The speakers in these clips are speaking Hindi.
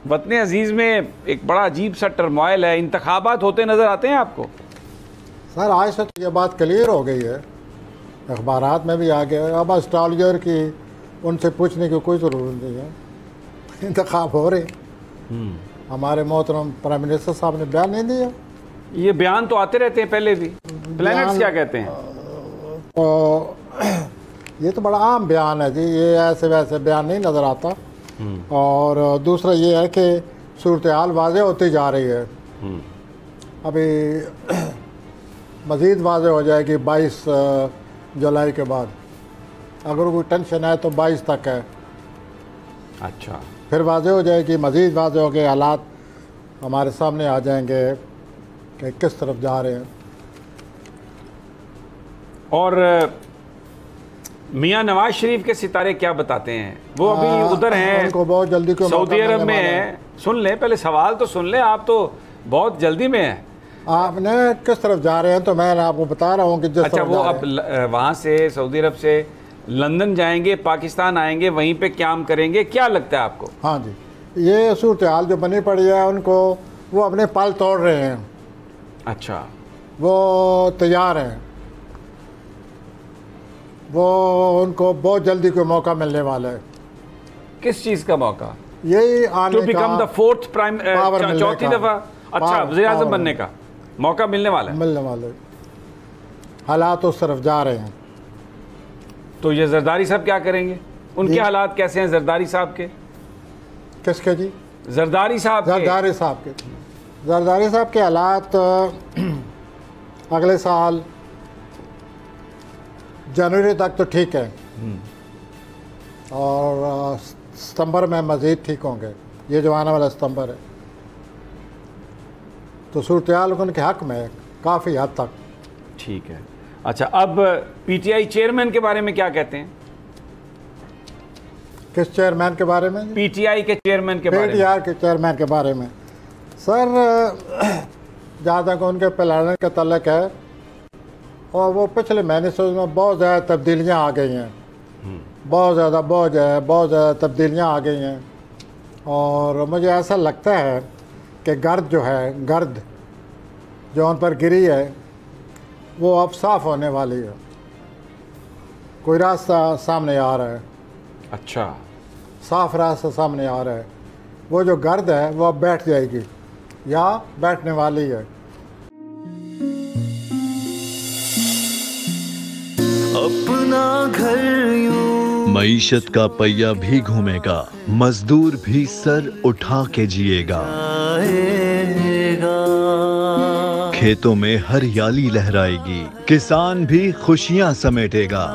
वतन अजीज़ में एक बड़ा अजीब सा टर्मोइल है, इंतखाबात होते नज़र आते हैं आपको? सर आज से तो ये बात क्लियर हो गई है, अखबारात में भी आ गया। अब एस्ट्रोलॉजर की उनसे पूछने की कोई ज़रूरत नहीं है, इंतखाब हो रहे। हमारे मोहतरम प्राइम मिनिस्टर साहब ने बयान नहीं दिया। ये बयान तो आते रहते हैं पहले भी। प्लैनेट्स क्या कहते हैं? तो ये तो बड़ा आम बयान है जी, ये ऐसे वैसे बयान नहीं नज़र आता। और दूसरा ये है कि सूरत हाल वाज़ेह होती जा रही है। अभी मज़ीद वाज़ेह हो जाएगी 22 जुलाई के बाद। अगर कोई टेंशन है तो 22 तक है। अच्छा, फिर वाज़ेह हो जाएगी, मज़ीद वाज़ेह हो गए, हालात हमारे सामने आ जाएंगे कि किस तरफ जा रहे हैं। और मियाँ नवाज शरीफ के सितारे क्या बताते हैं? वो अभी उधर हैं, उनको बहुत जल्दी को सऊदी अरब में हैं। सुन लें, पहले सवाल तो सुन लें, आप तो बहुत जल्दी में हैं। आपने किस तरफ जा रहे हैं तो मैं आपको बता रहा हूँ कि जिस अच्छा, वो अब वहाँ से सऊदी अरब से लंदन जाएंगे, पाकिस्तान आएंगे, वहीं पे क्याम करेंगे, क्या लगता है आपको? हाँ जी, ये सूरत हाल जो बनी पड़ी है उनको, वो अपने पाल तोड़ रहे हैं। अच्छा, वो तैयार हैं, वो उनको बहुत जल्दी कोई मौका मिलने वाला है। किस चीज़ का मौका? यही आने to become the fourth prime, चौथी दफ़ा अच्छा वज़ीर आज़म बनने का मौका मिलने वाला है। मिलने वाले हालात उस तरफ जा रहे हैं। तो ये जरदारी साहब क्या करेंगे? उनके हालात कैसे हैं जरदारी साहब के? किसके जी? जरदारी साहब के। जरदारी साहब के, जरदारी साहब के हालात अगले साल जनवरी तक तो ठीक है, और सितंबर में मज़ीद ठीक होंगे। ये जो आने वाला सितंबर है, तो सूरत हाल उनके हक में है काफ़ी हद तक। ठीक है। अच्छा, अब पीटीआई चेयरमैन के बारे में क्या कहते हैं? किस चेयरमैन के बारे में? पीटीआई के चेयरमैन के बारे में। पीटीआई के चेयरमैन के बारे में सर, जहाँ तक उनके प्लान का तल्लक है, और वो पिछले महीने से उसमें बहुत ज़्यादा तब्दीलियाँ आ गई हैं। बहुत ज़्यादा तब्दीलियाँ आ गई हैं। और मुझे ऐसा लगता है कि गर्द जो उन पर गिरी है वो अब साफ़ होने वाली है। कोई रास्ता सामने आ रहा है। अच्छा, साफ रास्ता सामने आ रहा है। वो जो गर्द है वो अब बैठ जाएगी या बैठने वाली है। अपना घर यूं मईशत का पहिया भी घूमेगा, मजदूर भी सर उठा के जिएगा। खेतों में हरियाली लहराएगी, किसान भी खुशियां समेटेगा।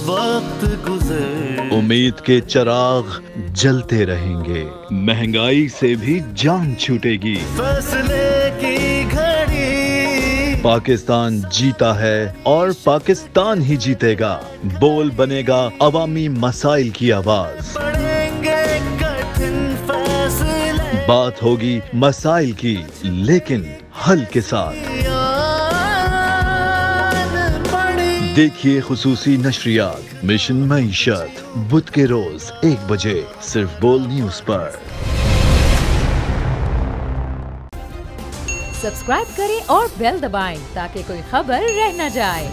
वक्त गुजर उम्मीद के चिराग जलते रहेंगे, महंगाई से भी जान छूटेगी। फैसले की घड़ी पाकिस्तान जीता है और पाकिस्तान ही जीतेगा। बोल बनेगा अवामी मसाइल की आवाज। पड़ेंगे कठिन फैसले, बात होगी मसाइल की, लेकिन हल के साथ। देखिए खुसूसी नशरियात मिशन मईशत, बुध के रोज 1 बजे सिर्फ बोल न्यूज पर। सब्सक्राइब करें और बेल दबाएं ताकि कोई खबर रह न जाए।